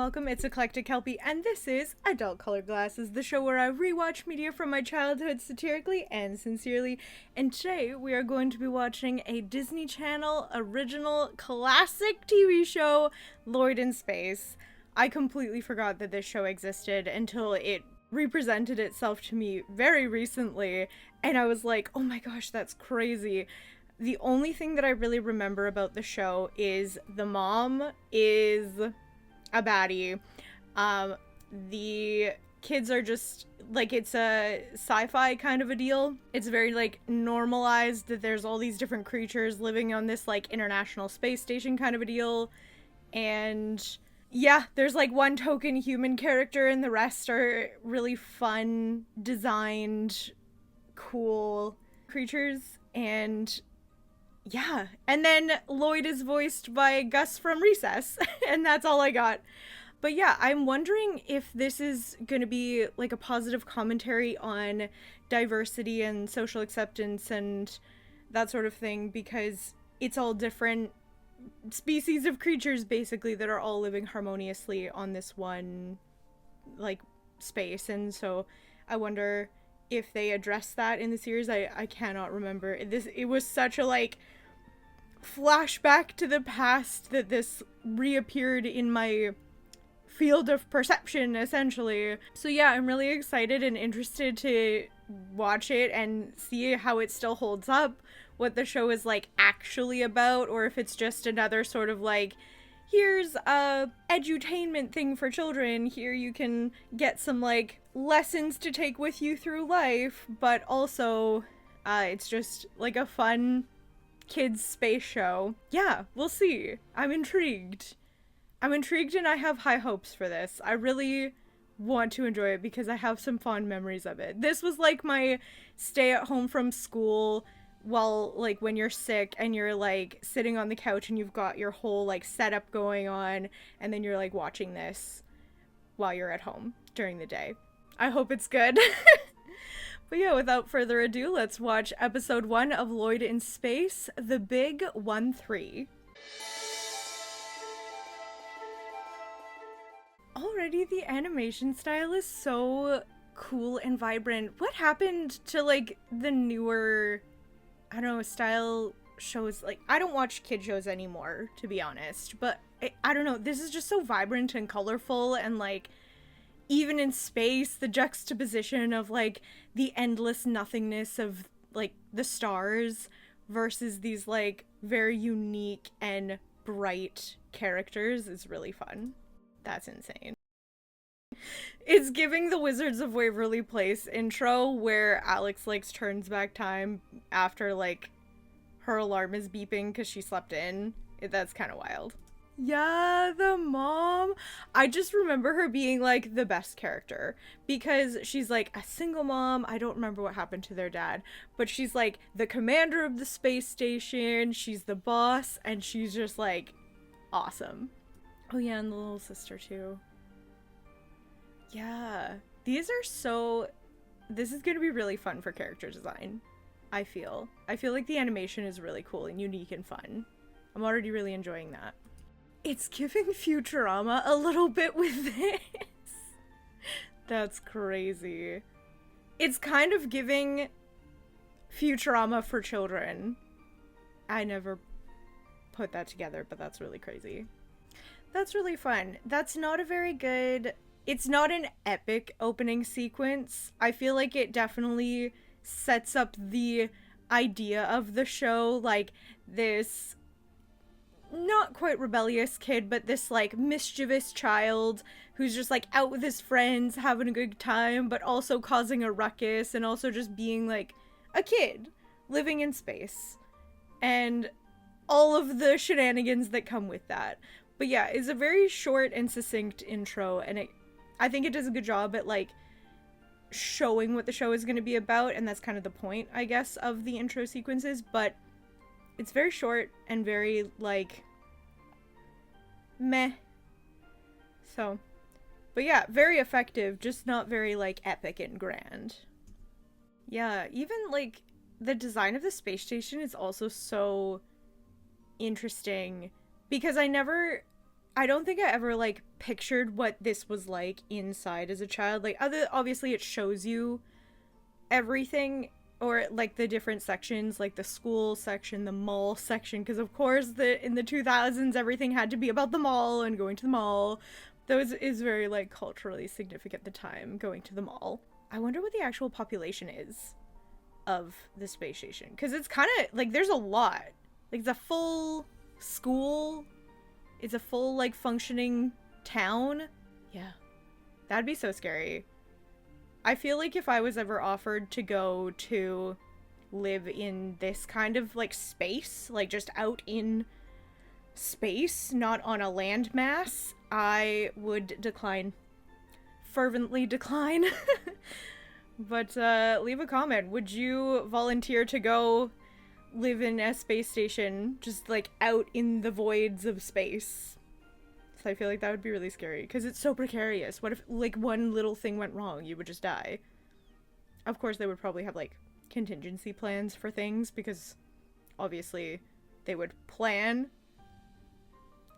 welcome. It's Eclectic Kelpie, and this is Adult Colored Glasses, the show where I rewatch media from my childhood satirically and sincerely. And today we are going to be watching a Disney Channel original classic TV show, Lloyd in Space. I completely forgot that this show existed until it represented itself to me very recently, and I was like, oh my gosh, that's crazy. The only thing that I really remember about the show is the mom is a baddie. The kids are just, like, it's a sci-fi kind of a deal. It's very, like, normalized that there's all these different creatures living on this, like, international space station kind of a deal. And yeah, there's, like, one token human character and the rest are really fun, designed, cool creatures. And yeah, and then Lloyd is voiced by Gus from Recess, and that's all I got. But yeah, I'm wondering if this is going to be like a positive commentary on diversity and social acceptance and that sort of thing, because it's all different species of creatures basically that are all living harmoniously on this one like space. And so I wonder if they address that in the series. I cannot remember. It was such a like flashback to the past that this reappeared in my field of perception, essentially. So yeah, I'm really excited and interested to watch it and see how it still holds up, what the show is like actually about, or if it's just another sort of like, here's a edutainment thing for children, here you can get some like lessons to take with you through life, but also it's just like a fun kids space show. Yeah, we'll see. I'm intrigued and I have high hopes for this. I really want to enjoy it because I have some fond memories of it. This was like my stay at home from school while, like, when you're sick and you're like sitting on the couch and you've got your whole like setup going on, and then you're like watching this while you're at home during the day. I hope it's good. But yeah, without further ado, let's watch episode 1 of Lloyd in Space, The Big 1-3. Already the animation style is so cool and vibrant. What happened to like the newer, I don't know, style shows? Like, I don't watch kid shows anymore, to be honest, but I don't know, this is just so vibrant and colorful, and like even in space, the juxtaposition of like the endless nothingness of like the stars versus these like very unique and bright characters is really fun. That's insane. It's giving the Wizards of Waverly Place intro where Alex like turns back time after like her alarm is beeping because she slept in. That's kind of wild. Yeah, the mom. I just remember her being like the best character because she's like a single mom. I don't remember what happened to their dad, but she's like the commander of the space station. She's the boss, and she's just like awesome. Oh yeah, and the little sister too. Yeah, these are so, this is gonna be really fun for character design. I feel like the animation is really cool and unique and fun. I'm already really enjoying that. It's giving Futurama a little bit with this. That's crazy. It's kind of giving Futurama for children. I never put that together, but that's really crazy. That's really fun. That's not a very good, it's not an epic opening sequence. I feel like it definitely sets up the idea of the show, like this not quite rebellious kid, but this like mischievous child who's just like out with his friends having a good time, but also causing a ruckus and also just being like a kid living in space and all of the shenanigans that come with that. But yeah, it's a very short and succinct intro, and I think it does a good job at like showing what the show is going to be about, and that's kind of the point, I guess, of the intro sequences. But it's very short and very like meh. So, but yeah, very effective, just not very like epic and grand. Yeah, even like the design of the space station is also so interesting because I never I don't think I ever like pictured what this was like inside as a child. Like obviously it shows you everything, or like the different sections, like the school section, the mall section, because of course in the 2000s everything had to be about the mall and going to the mall. Those is very like culturally significant at the time, going to the mall. I wonder what the actual population is of the space station, because it's kind of like there's a lot. Like the full school, it's a full like functioning town. Yeah, that'd be so scary. I feel like if I was ever offered to go to live in this kind of like space, like just out in space, not on a landmass, I would decline. Fervently decline. But leave a comment. Would you volunteer to go live in a space station just like out in the voids of space? So I feel like that would be really scary because it's so precarious. What if like one little thing went wrong? You would just die. Of course they would probably have like contingency plans for things, because obviously they would plan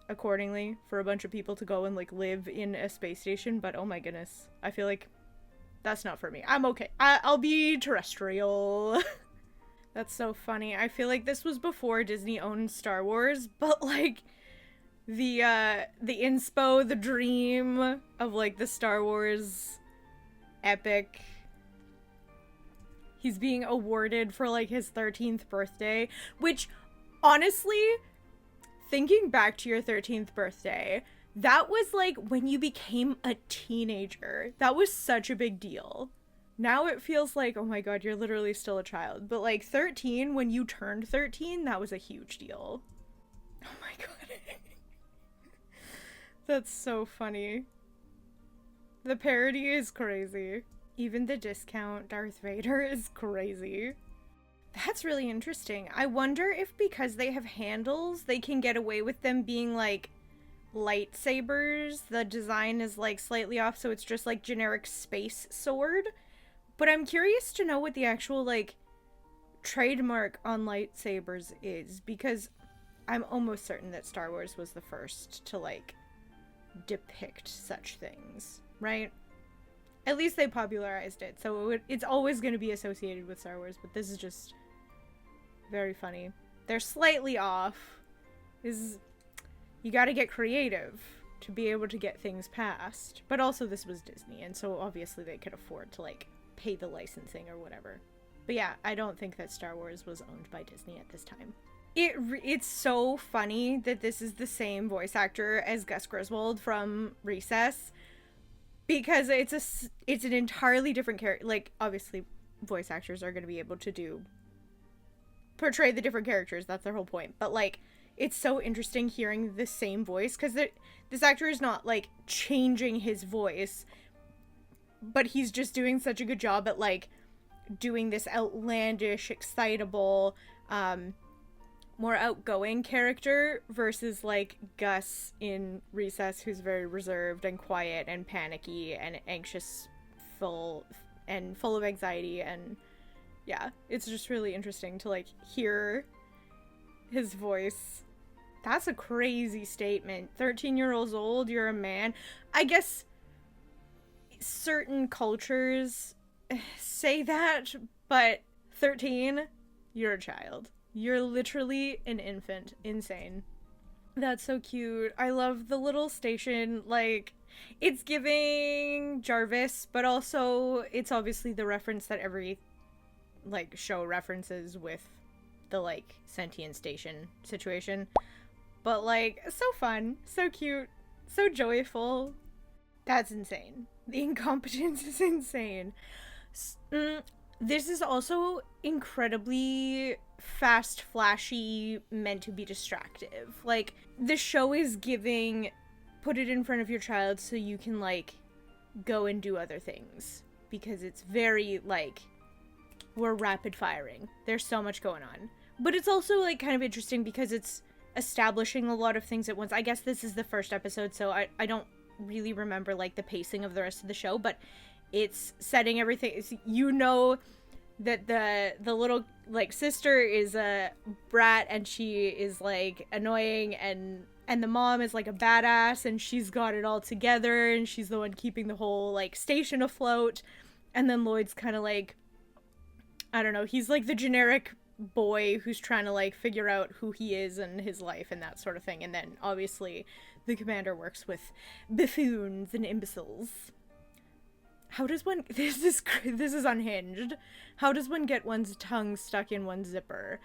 accordingly for a bunch of people to go and like live in a space station. But oh my goodness, I feel like that's not for me. I'm okay. I'll be terrestrial. That's so funny. I feel like this was before Disney owned Star Wars, but like the inspo, the dream of like the Star Wars epic, he's being awarded for like his 13th birthday, which honestly, thinking back to your 13th birthday, that was like when you became a teenager. That was such a big deal. Now it feels like, oh my god, you're literally still a child. But like 13, when you turned 13, that was a huge deal. Oh my god. That's so funny. The parody is crazy. Even the discount Darth Vader is crazy. That's really interesting. I wonder if because they have handles, they can get away with them being like lightsabers. The design is like slightly off, so it's just like generic space sword. But I'm curious to know what the actual like trademark on lightsabers is, because I'm almost certain that Star Wars was the first to like depict such things, right? At least they popularized it, so it's always going to be associated with Star Wars, but this is just very funny. They're slightly off. You gotta get creative to be able to get things passed. But also this was Disney, and so obviously they could afford to like pay the licensing or whatever. But yeah, I don't think that Star Wars was owned by Disney at this time. It's so funny that this is the same voice actor as Gus Griswold from Recess, because it's an entirely different character. Like, obviously voice actors are going to be able to portray the different characters, that's their whole point, but like it's so interesting hearing the same voice, because this actor is not like changing his voice, but he's just doing such a good job at like doing this outlandish, excitable, more outgoing character versus like Gus in Recess, who's very reserved and quiet and panicky and anxious, full of anxiety. And yeah, it's just really interesting to like hear his voice. That's a crazy statement. 13 years old, you're a man. I guess certain cultures say that, but 13, you're a child. You're literally an infant. Insane. That's so cute. I love the little station. Like, it's giving Jarvis, but also it's obviously the reference that every like show references with the like sentient station situation. But like, so fun, so cute, so joyful. That's insane. The incompetence is insane. This is also incredibly fast, flashy, meant to be distractive. Like, the show is giving, put it in front of your child so you can like go and do other things, because it's very like, we're rapid firing. There's so much going on. But it's also like kind of interesting because it's establishing a lot of things at once. I guess this is the first episode, so I don't really remember like the pacing of the rest of the show, but it's setting everything. You know that the little like sister is a brat and she is like annoying and And the mom is like a badass and she's got it all together and she's the one keeping the whole like station afloat. And then Lloyd's kind of like, I don't know, he's like the generic boy who's trying to like figure out who he is and his life and that sort of thing. And then obviously the commander works with buffoons and imbeciles. How does one, this is unhinged. How does one get one's tongue stuck in one's zipper?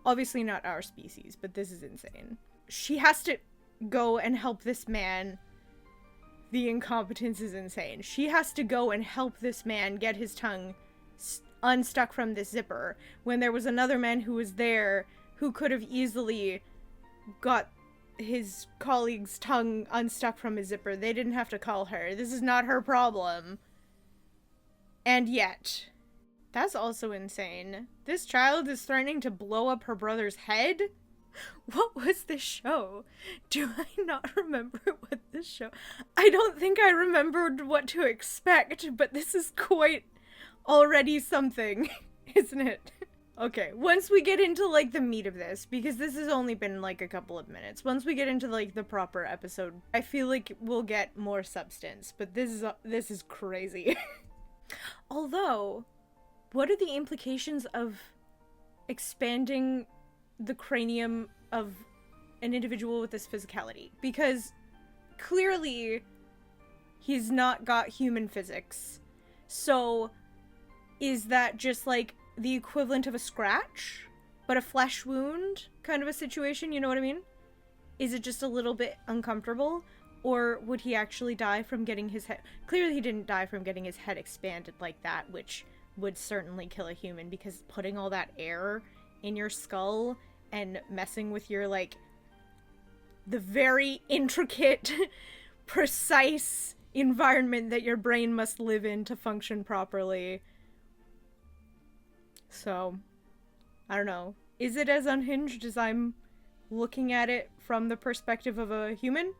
Obviously not our species, but this is insane. She has to go and help this man. The incompetence is insane. She has to go and help this man get his tongue unstuck from this zipper when there was another man who was there who could have easily got his colleague's tongue unstuck from his zipper. They didn't have to call her. This is not her problem. And yet, that's also insane. This child is threatening to blow up her brother's head? What was this show? Do I not remember what this show... I don't think I remembered what to expect, but this is quite already something, isn't it? Okay, once we get into, like, the meat of this, because this has only been, like, a couple of minutes, once we get into, like, the proper episode, I feel like we'll get more substance, but this is crazy. Although, what are the implications of expanding the cranium of an individual with this physicality? Because clearly he's not got human physics. So is that just like the equivalent of a scratch, but a flesh wound kind of a situation? You know what I mean? Is it just a little bit uncomfortable? Or would he actually die from getting his head... Clearly he didn't die from getting his head expanded like that, which would certainly kill a human, because putting all that air in your skull and messing with your, like, the very intricate, precise environment that your brain must live in to function properly. So, I don't know. Is it as unhinged as I'm looking at it from the perspective of a human?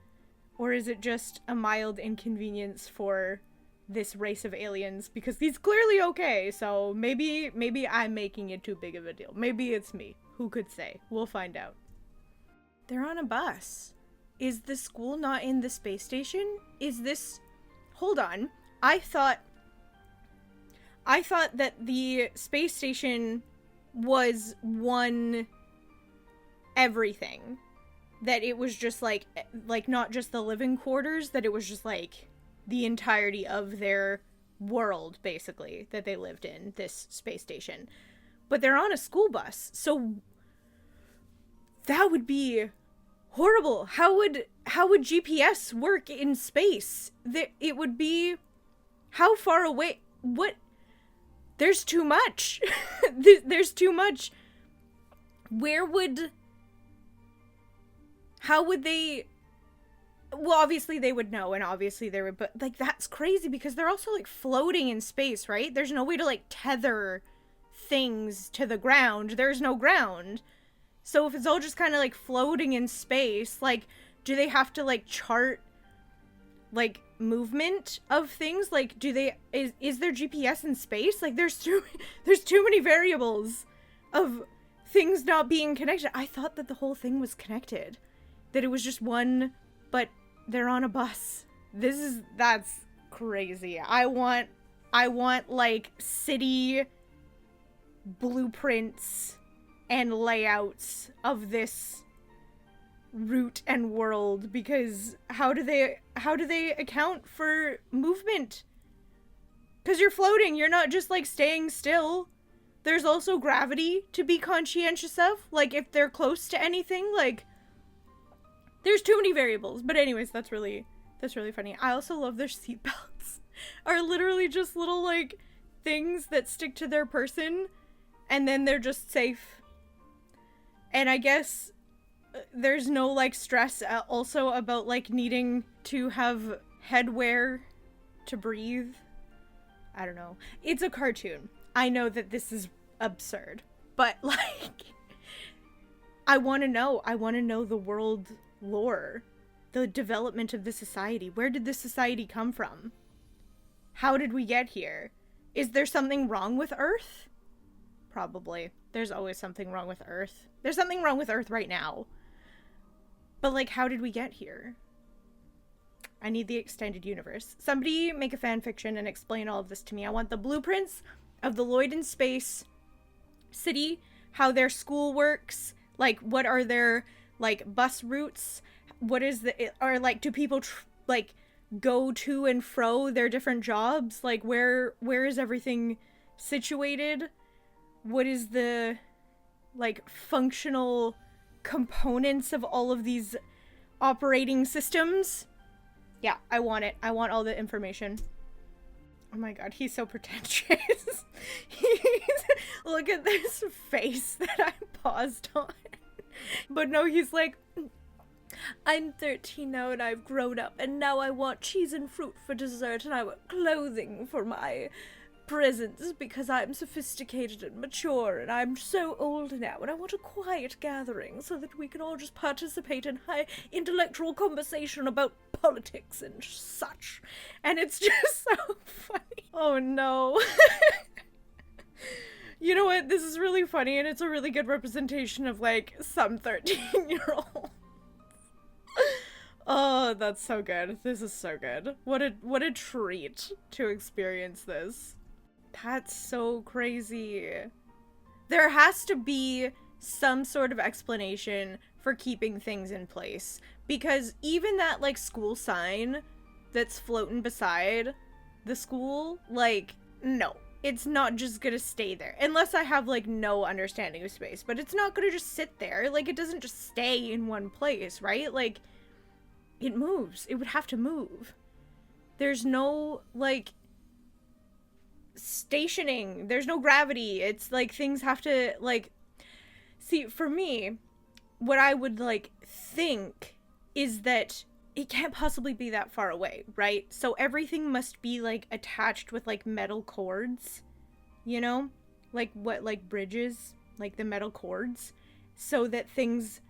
Or is it just a mild inconvenience for this race of aliens? Because he's clearly okay, so maybe I'm making it too big of a deal. Maybe it's me. Who could say? We'll find out. They're on a bus. Is the school not in the space station? Is this... Hold on. I thought that the space station was one everything. That it was just like not just the living quarters, that it was just like the entirety of their world, basically, that they lived in, this space station. But they're on a school bus, so that would be horrible. How would GPS work in space? It would be... How far away? What? There's too much. There's too much. Where would... How would they... Well, obviously they would know, and obviously they would... But, like, that's crazy, because they're also, like, floating in space, right? There's no way to, like, tether things to the ground. There's no ground. So if it's all just kind of, like, floating in space, like, do they have to, like, chart, like, movement of things? Like, do they... Is there GPS in space? Like, there's too many variables of things not being connected. I thought that the whole thing was connected. That it was just one, but they're on a bus. That's crazy. I want, like, city blueprints and layouts of this route and world, because how do they account for movement? Because you're floating, you're not just, like, staying still. There's also gravity to be conscientious of. Like, if they're close to anything, like... There's too many variables. But anyways, that's really funny. I also love their seatbelts. Are literally just little, like, things that stick to their person, and then they're just safe. And I guess there's no, like, stress also about, like, needing to have headwear to breathe. I don't know. It's a cartoon. I know that this is absurd. But, like, I want to know. I want to know the world lore. The development of the society. Where did this society come from? How did we get here? Is there something wrong with Earth? Probably. There's always something wrong with Earth. There's something wrong with Earth right now. But, like, how did we get here? I need the extended universe. Somebody make a fan fiction and explain all of this to me. I want the blueprints of the Lloyd In Space city, how their school works, like, what are their, like, bus routes, what is the, or, like, do people, like, go to and fro their different jobs? Like, where is everything situated? What is the, like, functional components of all of these operating systems? Yeah, I want it. I want all the information. Oh my god, he's so pretentious. Look at this face that I paused on. But no, he's like, I'm 13 now and I've grown up, and now I want cheese and fruit for dessert, and I want clothing for my presents because I'm sophisticated and mature, and I'm so old now, and I want a quiet gathering so that we can all just participate in high intellectual conversation about politics and such. And it's just so funny. Oh no. You know what? This is really funny, and it's a really good representation of, like, some 13-year-olds. Oh, that's so good. This is so good. What a treat to experience this. That's so crazy. There has to be some sort of explanation for keeping things in place. Because even that, like, school sign that's floating beside the school, like, no. It's not just gonna stay there. Unless I have, like, no understanding of space. But it's not gonna just sit there. Like, it doesn't just stay in one place, right? Like, it moves. It would have to move. There's no, like, stationing. There's no gravity. It's like things have to, like, see, for me, what I would, like, think is that it can't possibly be that far away, right? So everything must be, like, attached with, like, metal cords, you know? Like, what, like, bridges? Like, the metal cords? So that things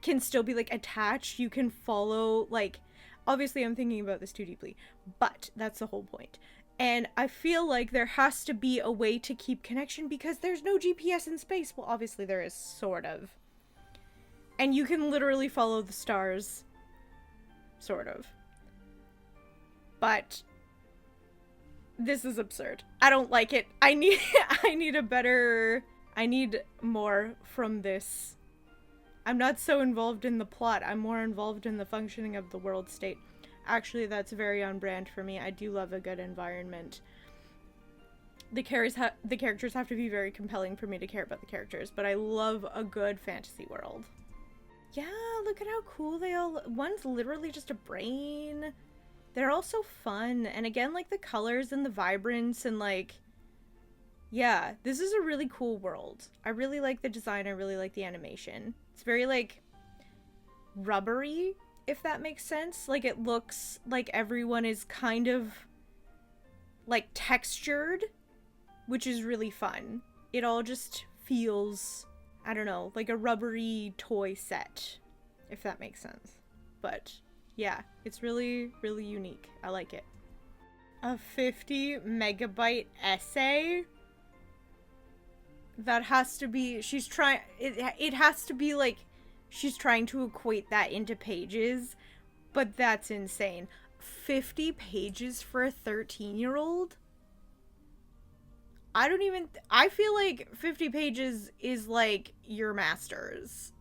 can still be, like, attached. You can follow, like, obviously I'm thinking about this too deeply, but that's the whole point. And I feel like there has to be a way to keep connection because there's no GPS in space. Well, obviously there is, sort of. And you can literally follow the stars. Sort of. But this is absurd. I don't like it. I need more from this. I'm not so involved in the plot. I'm more involved in the functioning of the world state. Actually, that's very on brand for me. I do love a good environment. The characters have to be very compelling for me to care about the characters, but I love a good fantasy world. Yeah, look at how cool they all look. One's literally just a brain. They're all so fun. And again, like, the colors and the vibrance and, like, yeah, this is a really cool world. I really like the design. I really like the animation. It's very, like, rubbery, if that makes sense. Like, it looks like everyone is kind of, like, textured, which is really fun. It all just feels, I don't know, like a rubbery toy set, if that makes sense. But yeah, it's really, really unique. I like it. A 50 megabyte essay? That has to be, she's trying, it has to be like, she's trying to equate that into pages, but that's insane. 50 pages for a 13-year-old? I feel like 50 pages is like your master's.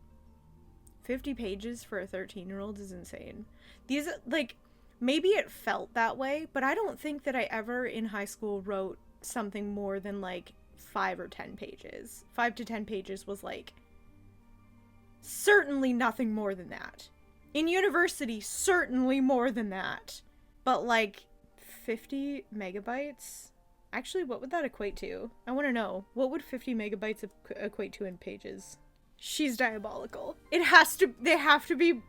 50 pages for a 13-year-old is insane. These, like, maybe it felt that way, but I don't think that I ever in high school wrote something more than, like, 5 or 10 pages. 5 to 10 pages was, like, certainly nothing more than that. In university, certainly more than that. But, like, 50 megabytes? Actually, what would that equate to? I want to know. What would 50 megabytes equate to in pages? She's diabolical. They have to be,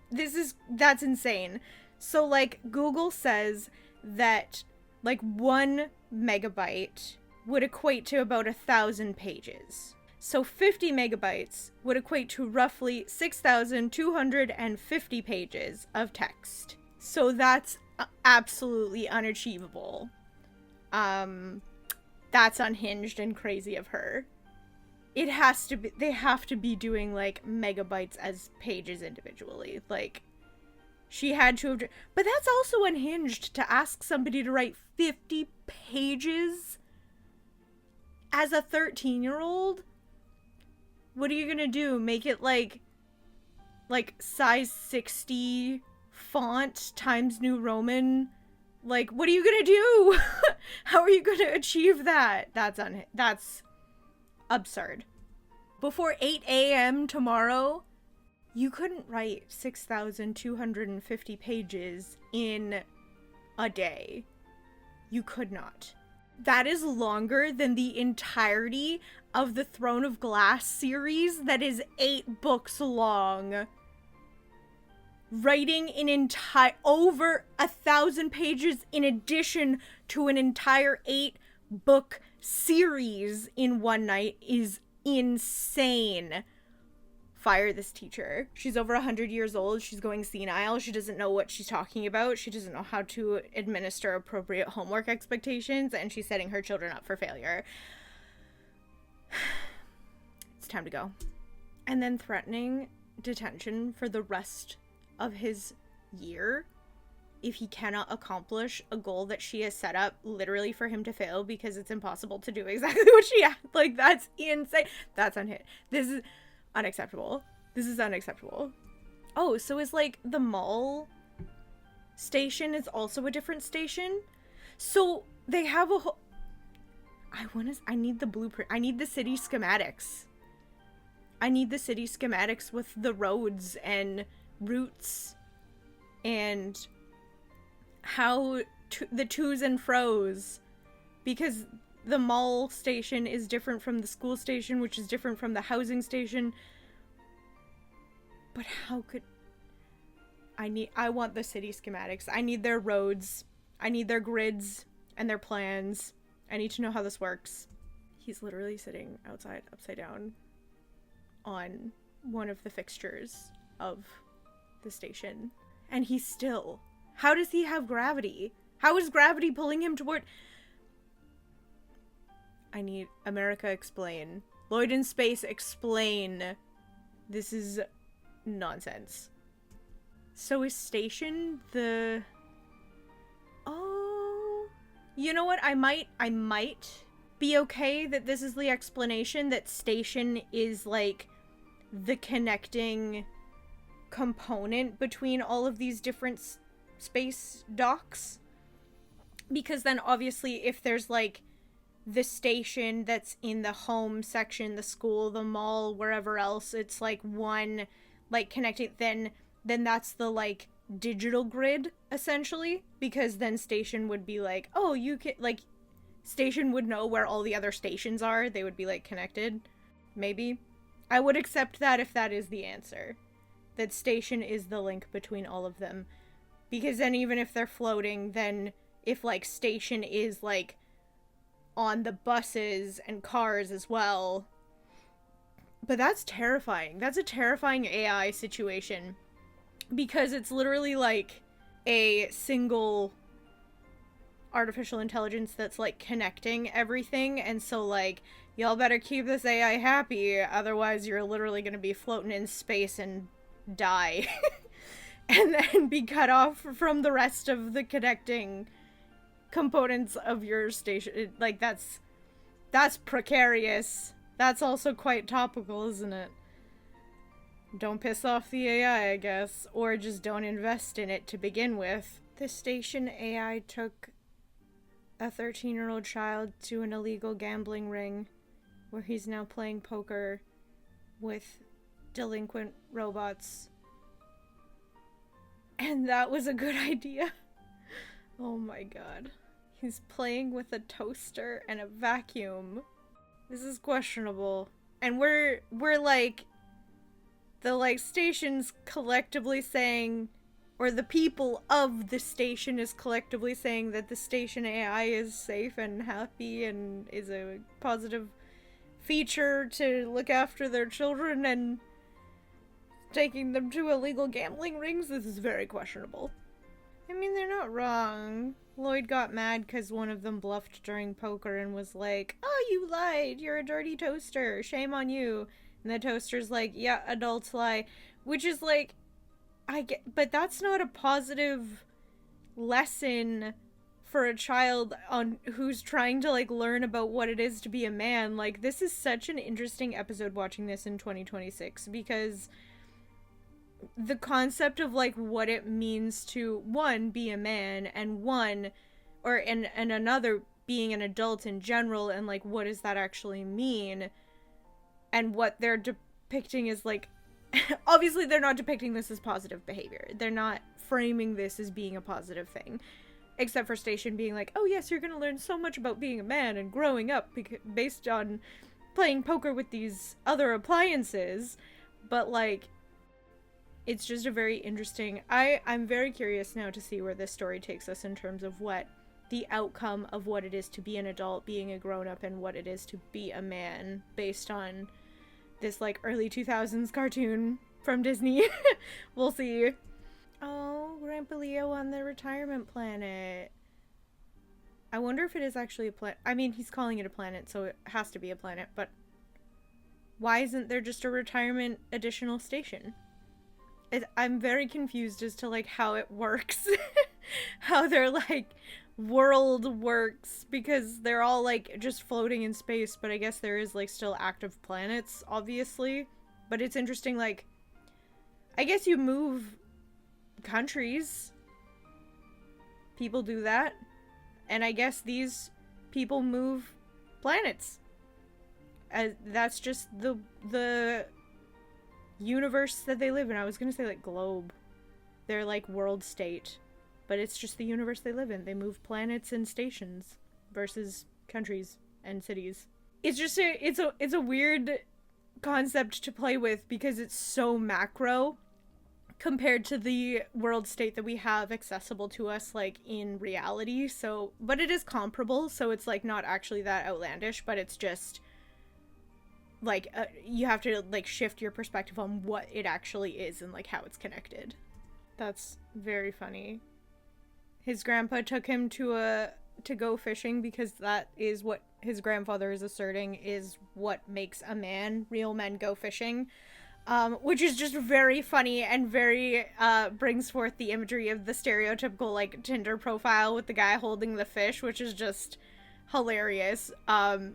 that's insane. So, like, Google says that, like, 1 megabyte would equate to about 1,000 pages. So 50 megabytes would equate to roughly 6,250 pages of text. So that's absolutely unachievable. That's unhinged and crazy of her. It has to be, they have to be doing, like, megabytes as pages individually. Like, She had to have... But that's also unhinged to ask somebody to write 50 pages as a 13-year-old. What are you gonna do? Make it like size 60 font Times New Roman? Like, what are you gonna do? How are you gonna achieve that? That's absurd. Before 8 a.m. tomorrow, you couldn't write 6,250 pages in a day. You could not. That is longer than the entirety of the Throne of Glass series that is 8 books long. Writing over 1,000 pages in addition to an entire 8-book series in one night is insane. Fire this teacher. She's over 100 years old. She's going senile. She doesn't know what she's talking about. She doesn't know how to administer appropriate homework expectations, and she's setting her children up for failure. It's time to go. And then threatening detention for the rest of his year if he cannot accomplish a goal that she has set up literally for him to fail because it's impossible to do exactly what she had. Like, that's insane. That's unhit. This is unacceptable. This is unacceptable. Oh, so is like the mall station is also a different station? So they have a whole... I need the blueprint. I need the city schematics. I need the city schematics with the roads and routes and how the to's and fro's, because the mall station is different from the school station, which is different from the housing station. But how could... I want the city schematics. I need their roads. I need their grids and their plans. I need to know how this works. He's literally sitting outside, upside down, on one of the fixtures of the station. And he's still... How does he have gravity? How is gravity pulling him toward... I need America explain. Lloyd In Space explain. This is nonsense. So is station the... Oh... You know what? I might be okay that this is the explanation, that station is like the connecting component between all of these different space docks. Because then obviously if there's like the station that's in the home section, the school, the mall, wherever else, it's like one like connected, then that's the like digital grid essentially, because then station would be like, oh, you can like, station would know where all the other stations are. They would be like connected. Maybe I would accept that if that is the answer, that station is the link between all of them, because then even if they're floating, then if like station is like on the buses and cars as well. But that's terrifying. That's a terrifying AI situation, because it's literally like a single artificial intelligence that's like connecting everything, and so like, y'all better keep this AI happy, otherwise you're literally gonna be floating in space and die. And then be cut off from the rest of the connecting components of your station. Like, that's precarious. That's also quite topical, isn't it? Don't piss off the AI, I guess, or just don't invest in it to begin with. The station AI took a 13-year-old child to an illegal gambling ring where he's now playing poker with delinquent robots. And that was a good idea. Oh my god. He's playing with a toaster and a vacuum. This is questionable. And we're like, the like station's collectively saying, or the people of the station is collectively saying that the station AI is safe and happy and is a positive feature to look after their children, and taking them to illegal gambling rings. This is very questionable. I mean, they're not wrong. Lloyd got mad because one of them bluffed during poker and was like, oh, you lied, you're a dirty toaster, shame on you. And the toaster's like, yeah, adults lie. Which is like, but that's not a positive lesson for a child on who's trying to like learn about what it is to be a man. Like, this is such an interesting episode watching this in 2026, because the concept of like what it means to one be a man, and one or and another being an adult in general, and like what does that actually mean, and what they're depicting is like obviously they're not depicting this as positive behavior. They're not framing this as being a positive thing, except for Station being like, oh yes, you're gonna learn so much about being a man and growing up based on playing poker with these other appliances. But like, it's just a very interesting, I'm very curious now to see where this story takes us in terms of what the outcome of what it is to be an adult, being a grown-up, and what it is to be a man based on this like early 2000s cartoon from Disney. We'll see. Oh, Grandpa Leo on the retirement planet. I wonder if it is actually a planet. I mean, he's calling it a planet, so it has to be a planet, but why isn't there just a retirement additional station? I'm very confused as to like how it works. How their like world works, because they're all like just floating in space, but I guess there is like still active planets, obviously. But it's interesting, like, I guess you move countries. People do that. And I guess these people move planets. That's just the universe that they live in. I was gonna say like globe. They're like world state. But it's just the universe they live in. They move planets and stations versus countries and cities. It's just it's a weird concept to play with, because it's so macro compared to the world state that we have accessible to us like in reality. So, but it is comparable, so it's like not actually that outlandish, but it's just like you have to like shift your perspective on what it actually is and like how it's connected. That's very funny. His grandpa took him to go fishing because that is what his grandfather is asserting is what makes a man. Real men go fishing. Which is just very funny and very brings forth the imagery of the stereotypical like Tinder profile with the guy holding the fish, which is just hilarious. And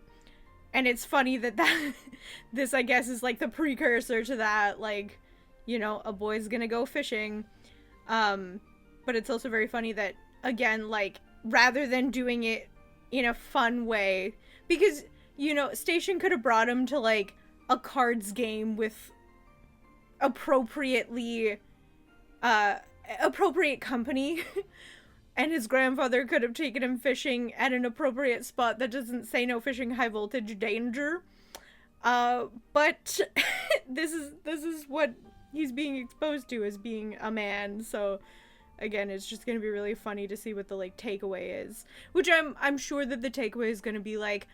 it's funny that this, I guess, is like the precursor to that, like, you know, a boy's gonna go fishing. But it's also very funny that, again, like, rather than doing it in a fun way, because, you know, Station could have brought him to, like, a cards game with appropriate company, and his grandfather could have taken him fishing at an appropriate spot that doesn't say no fishing, high voltage danger. But this is what he's being exposed to as being a man, so again, it's just gonna be really funny to see what the like takeaway is, which I'm sure that the takeaway is gonna be like,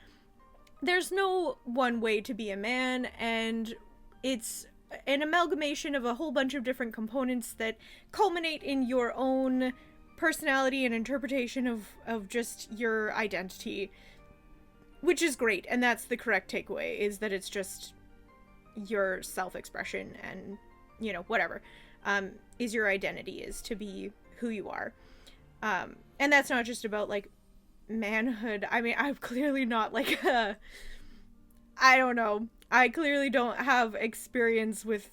there's no one way to be a man, and it's an amalgamation of a whole bunch of different components that culminate in your own personality and interpretation of just your identity, which is great, and that's the correct takeaway, is that it's just your self-expression, and, you know, whatever is your identity, is to be who you are. And that's not just about like manhood. I mean, I'm clearly not like I don't know, I clearly don't have experience with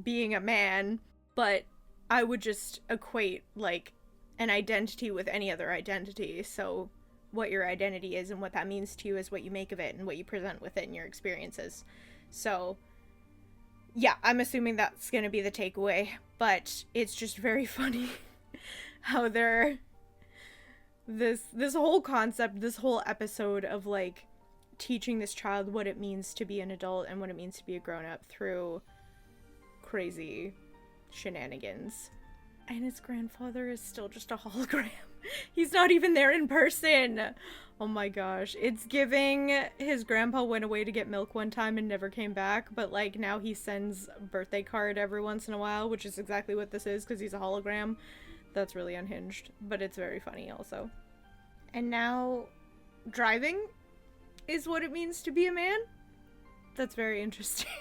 being a man, but I would just equate like an identity with any other identity. So what your identity is and what that means to you is what you make of it and what you present with it and your experiences. So yeah, I'm assuming that's gonna be the takeaway, but it's just very funny how this whole concept, this whole episode of like teaching this child what it means to be an adult and what it means to be a grown-up through crazy shenanigans. And his grandfather is still just a hologram. He's not even there in person. Oh my gosh. It's giving his grandpa went away to get milk one time and never came back, but like now he sends a birthday card every once in a while, which is exactly what this is because he's a hologram. That's really unhinged, but it's very funny also. And now driving is what it means to be a man? That's very interesting.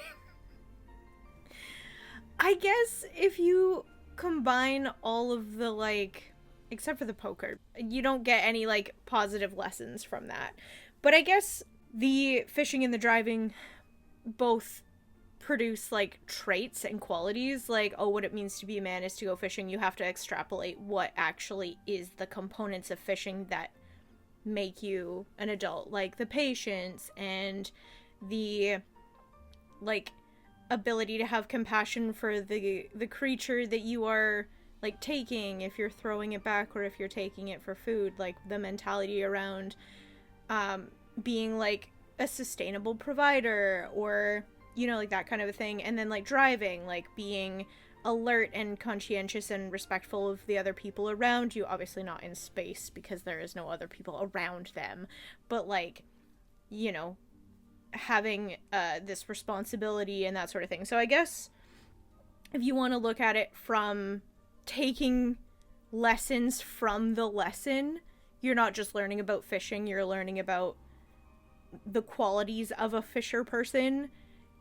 I guess if you combine all of the, like, except for the poker, you don't get any, like, positive lessons from that. But I guess the fishing and the driving both produce, like, traits and qualities. Like, oh, what it means to be a man is to go fishing. You have to extrapolate what actually is the components of fishing that make you an adult. Like, the patience and the, like, ability to have compassion for the creature that you are, like, taking, if you're throwing it back or if you're taking it for food. Like, the mentality around being, like, a sustainable provider, or, you know, like, that kind of a thing. And then, like, driving, like, being alert and conscientious and respectful of the other people around you. Obviously not in space, because there is no other people around them, but, like, you know, having this responsibility and that sort of thing. So I guess if you want to look at it from taking lessons from the lesson, you're not just learning about fishing, you're learning about the qualities of a fisher person.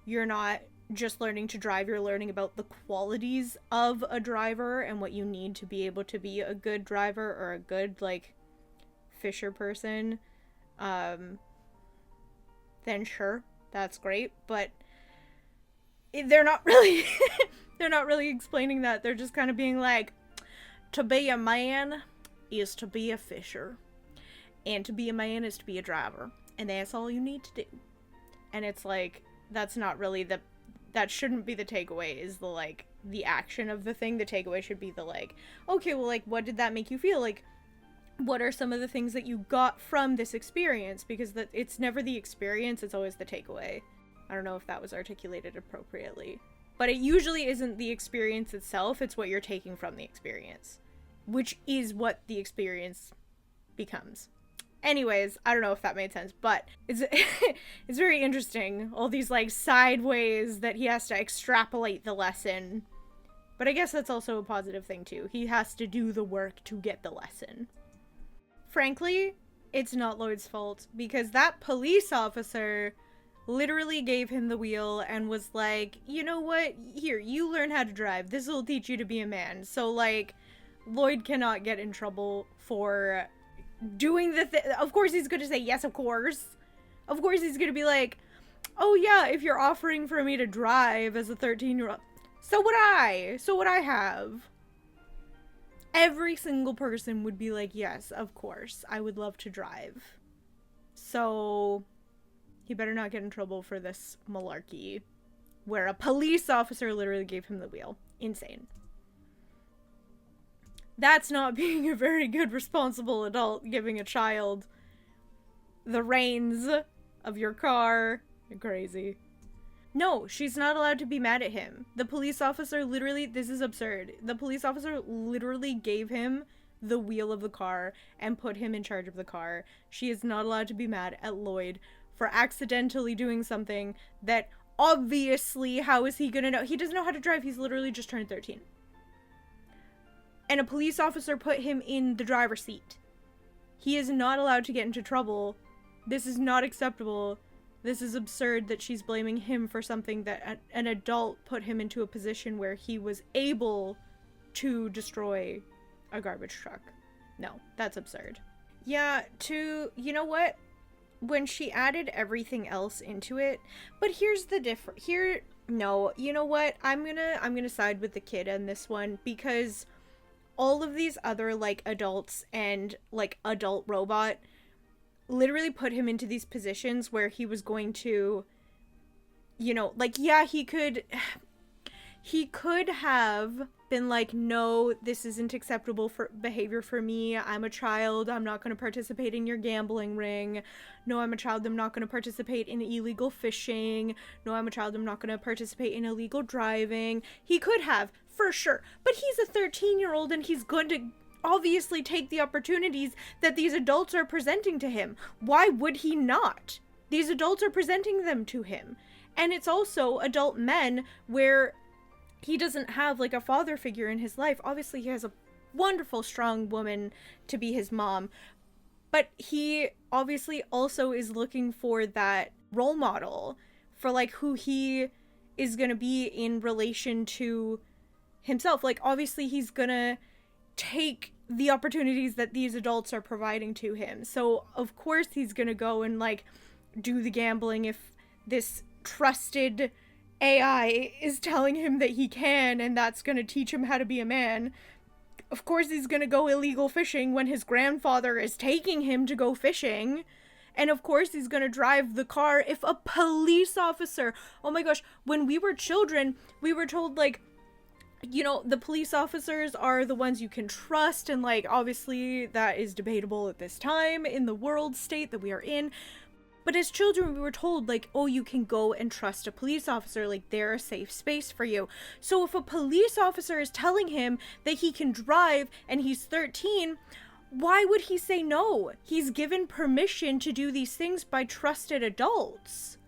You're not just learning to drive, you're learning about the qualities of a driver and what you need to be able to be a good driver or a good, like, fisher person. Then sure, that's great, but they're not really they're not really explaining that. They're just kind of being like, to be a man is to be a fisher, and to be a man is to be a driver, and that's all you need to do. And it's like, that's not really that shouldn't be the takeaway, is the, like, the action of the thing. The takeaway should be the, like, okay, well, like, what did that make you feel? Like, what are some of the things that you got from this experience? Because it's never the experience, it's always the takeaway. I don't know if that was articulated appropriately. But it usually isn't the experience itself, it's what you're taking from the experience. Which is what the experience becomes. Anyways, I don't know if that made sense, but it's it's very interesting. All these, like, sideways that he has to extrapolate the lesson. But I guess that's also a positive thing, too. He has to do the work to get the lesson. Frankly, it's not Lloyd's fault, because that police officer literally gave him the wheel and was like, you know what, here, you learn how to drive, this will teach you to be a man. So, like, Lloyd cannot get in trouble for doing the thing. Of course he's gonna say yes, of course. Of course he's gonna be like, oh yeah, if you're offering for me to drive as a 13-year-old, so would I have. Every single person would be like, yes, of course, I would love to drive. So, he better not get in trouble for this malarkey, where a police officer literally gave him the wheel. Insane. That's not being a very good, responsible adult, giving a child the reins of your car. You're crazy. No, she's not allowed to be mad at him. The police officer literally, this is absurd. The police officer literally gave him the wheel of the car and put him in charge of the car. She is not allowed to be mad at Lloyd for accidentally doing something that obviously, how is he gonna know? He doesn't know how to drive. He's literally just turned 13. And a police officer put him in the driver's seat. He is not allowed to get into trouble. This is not acceptable. This is absurd that she's blaming him for something that an adult put him into a position where he was able to destroy a garbage truck. No, that's absurd. Yeah, you know what? When she added everything else into it, but here's the no, you know what? I'm gonna side with the kid on this one, because all of these other, like, adults and, like, adult robot literally put him into these positions where he was going to, you know, like, yeah, he could have been like, no, this isn't acceptable for behavior for me. I'm a child. I'm not going to participate in your gambling ring. No, I'm a child. I'm not going to participate in illegal fishing. No, I'm a child. I'm not going to participate in illegal driving. He could have, for sure. But he's a 13-year-old and he's going to obviously take the opportunities that these adults are presenting to him. Why would he not? These adults are presenting them to him. And it's also adult men where he doesn't have, like, a father figure in his life. Obviously, he has a wonderful, strong woman to be his mom. But he obviously also is looking for that role model for, like, who he is going to be in relation to himself. Like, obviously he's gonna take the opportunities that these adults are providing to him. So of course he's gonna go and like do the gambling if this trusted AI is telling him that he can, and that's gonna teach him how to be a man. Of course he's gonna go illegal fishing when his grandfather is taking him to go fishing. And of course he's gonna drive the car if a police officer, oh my gosh, when we were children, we were told, like, you know, the police officers are the ones you can trust, and like, obviously that is debatable at this time in the world state that we are in. But as children, we were told, like, oh, you can go and trust a police officer, like, they're a safe space for you. So if a police officer is telling him that he can drive and he's 13, why would he say no? He's given permission to do these things by trusted adults.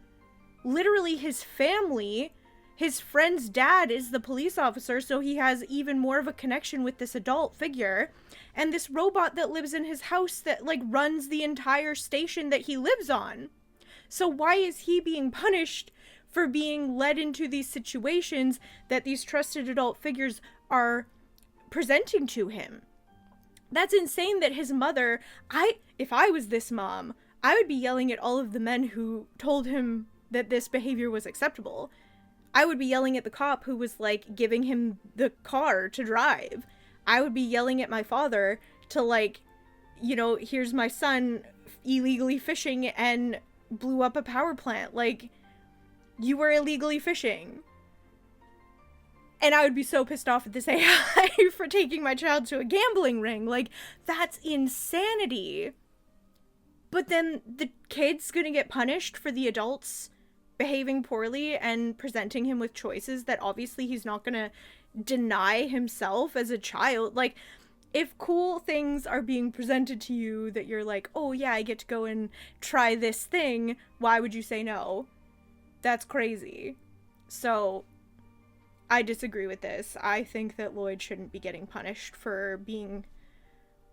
Literally, his family, his friend's dad is the police officer, so he has even more of a connection with this adult figure. And this robot that lives in his house that, like, runs the entire station that he lives on. So why is he being punished for being led into these situations that these trusted adult figures are presenting to him? That's insane that his mother, if I was this mom, I would be yelling at all of the men who told him that this behavior was acceptable. I would be yelling at the cop who was, like, giving him the car to drive. I would be yelling at my father to, like, you know, here's my son illegally fishing and blew up a power plant. Like, you were illegally fishing. And I would be so pissed off at this AI for taking my child to a gambling ring. Like, that's insanity. But then the kid's gonna get punished for the adults behaving poorly and presenting him with choices that obviously he's not gonna deny himself as a child. Like, if cool things are being presented to you that you're like, oh yeah, I get to go and try this thing, why would you say no? That's crazy. So I disagree with this. I think that Lloyd shouldn't be getting punished for being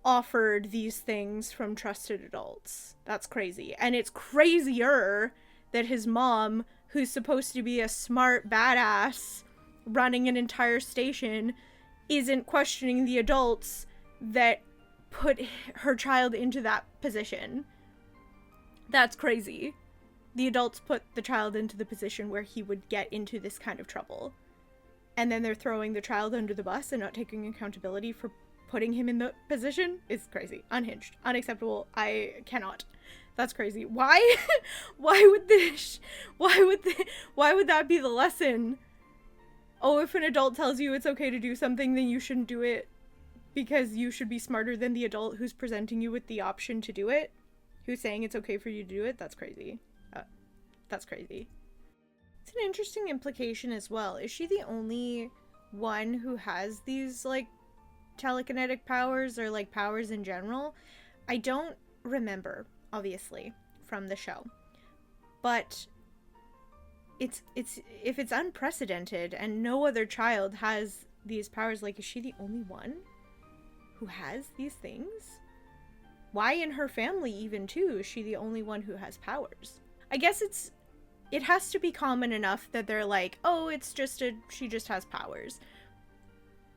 offered these things from trusted adults. That's crazy. And it's crazier that his mom, who's supposed to be a smart badass running an entire station, isn't questioning the adults that put her child into that position. That's crazy. The adults put the child into the position where he would get into this kind of trouble. And then they're throwing the child under the bus and not taking accountability for putting him in the position. Is crazy. Unhinged. Unacceptable. I cannot. That's crazy. Why? Why would that be the lesson? Oh, if an adult tells you it's okay to do something, then you shouldn't do it because you should be smarter than the adult who's presenting you with the option to do it, who's saying it's okay for you to do it. That's crazy. That's crazy. It's an interesting implication as well. Is she the only one who has these, like, telekinetic powers or, like, powers in general? I don't remember, obviously, from the show. But it's if it's unprecedented and no other child has these powers, like, is she the only one who has these things? Why in her family even too is she the only one who has powers? I guess it has to be common enough that they're like, oh, it's just she just has powers.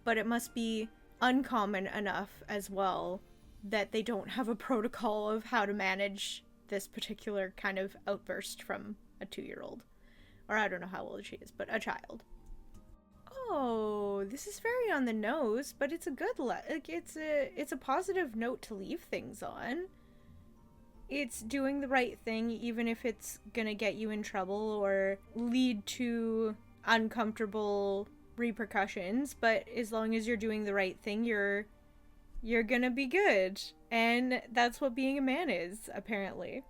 But it must be uncommon enough as well that they don't have a protocol of how to manage this particular kind of outburst from a 2-year-old. Or I don't know how old she is, but a child. Oh, this is very on the nose, but it's a good it's a positive note to leave things on. It's doing the right thing, even if it's gonna get you in trouble or lead to uncomfortable repercussions. But as long as you're doing the right thing, you're gonna be good. And that's what being a man is, apparently.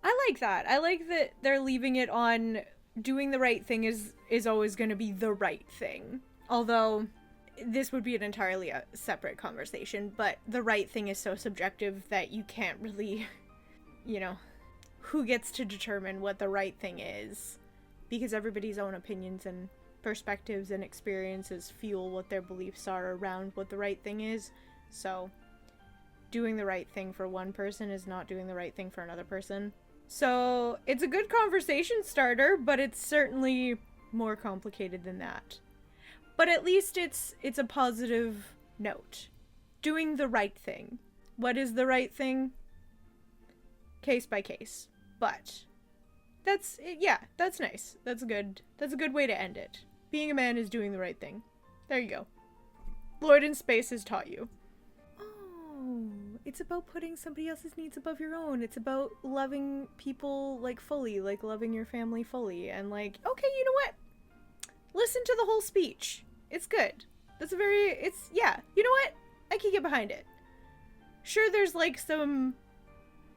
I like that. I like that they're leaving it on doing the right thing is always gonna be the right thing. Although this would be an entirely separate conversation, but the right thing is so subjective that you can't really, you know, who gets to determine what the right thing is? Because everybody's own opinions and perspectives and experiences fuel what their beliefs are around what the right thing is. So doing the right thing for one person is not doing the right thing for another person. So it's a good conversation starter, but it's certainly more complicated than that. But at least it's a positive note. Doing the right thing. What is the right thing? Case by case. But that's nice. That's a good way to end it. Being a man is doing the right thing. There you go. Lloyd in Space has taught you. Oh, it's about putting somebody else's needs above your own. It's about loving people, like, fully, like loving your family fully. And like, okay, you know what? Listen to the whole speech. It's good. You know what? I can get behind it. Sure, there's like some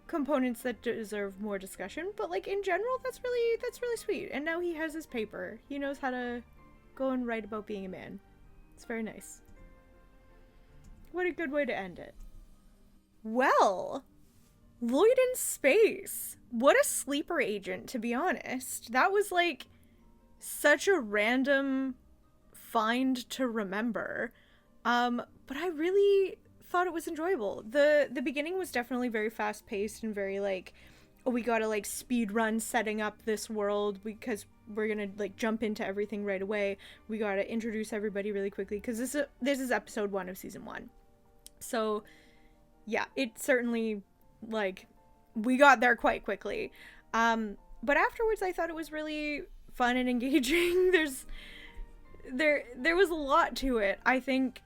components that deserve more discussion, but like in general, that's really sweet. And now he has his paper. He knows how to go and write about being a man. It's very nice. What a good way to end it. Well, Lloyd in Space. What a sleeper agent, to be honest. That was like such a random find to remember. But I really thought it was enjoyable. The beginning was definitely very fast paced and very like, oh, we gotta like speed run setting up this world because we're gonna like jump into everything right away. We gotta introduce everybody really quickly because this is episode 1 of season 1. So yeah, it certainly, like, we got there quite quickly. But afterwards I thought it was really fun and engaging. There was a lot to it. I think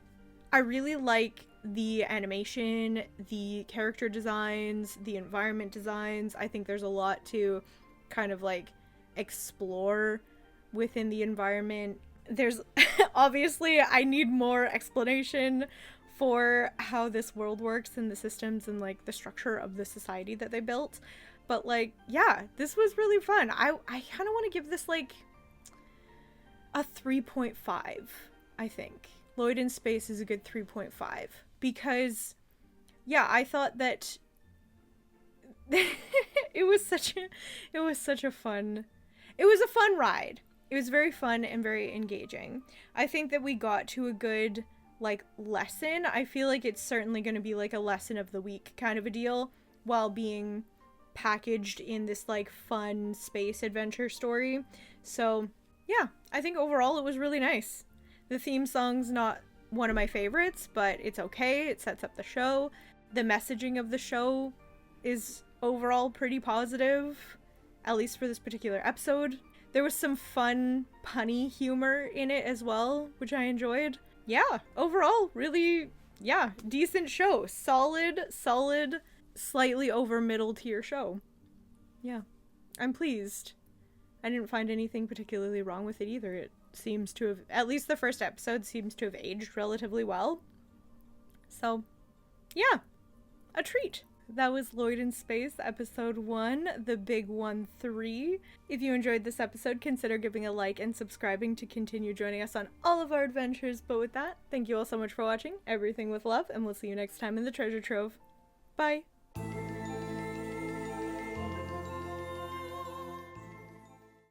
I really like the animation, the character designs, the environment designs. I think there's a lot to kind of like explore within the environment. There's obviously I need more explanation for how this world works and the systems and like the structure of the society that they built. But like, yeah, this was really fun. I kind of want to give this like a 3.5, I think. Lloyd in Space is a good 3.5 because, yeah, I thought that it was a fun ride. It was very fun and very engaging. I think that we got to a good like lesson. I feel like it's certainly going to be like a lesson of the week kind of a deal while being packaged in this like fun space adventure story. So yeah, I think overall it was really nice. The theme song's not one of my favorites, but it's okay. It sets up the show. The messaging of the show is overall pretty positive, at least for this particular episode. There was some fun, punny humor in it as well, which I enjoyed. Yeah, overall, really, yeah, decent show. Solid, slightly over middle tier show. Yeah, I'm pleased. I didn't find anything particularly wrong with it either. It seems to have, at least the first episode seems to have aged relatively well. So, yeah, a treat. That was Lloyd in Space, episode 1, the big 1-3. If you enjoyed this episode, consider giving a like and subscribing to continue joining us on all of our adventures. But with that, thank you all so much for watching. Everything with love, and we'll see you next time in the treasure trove. Bye!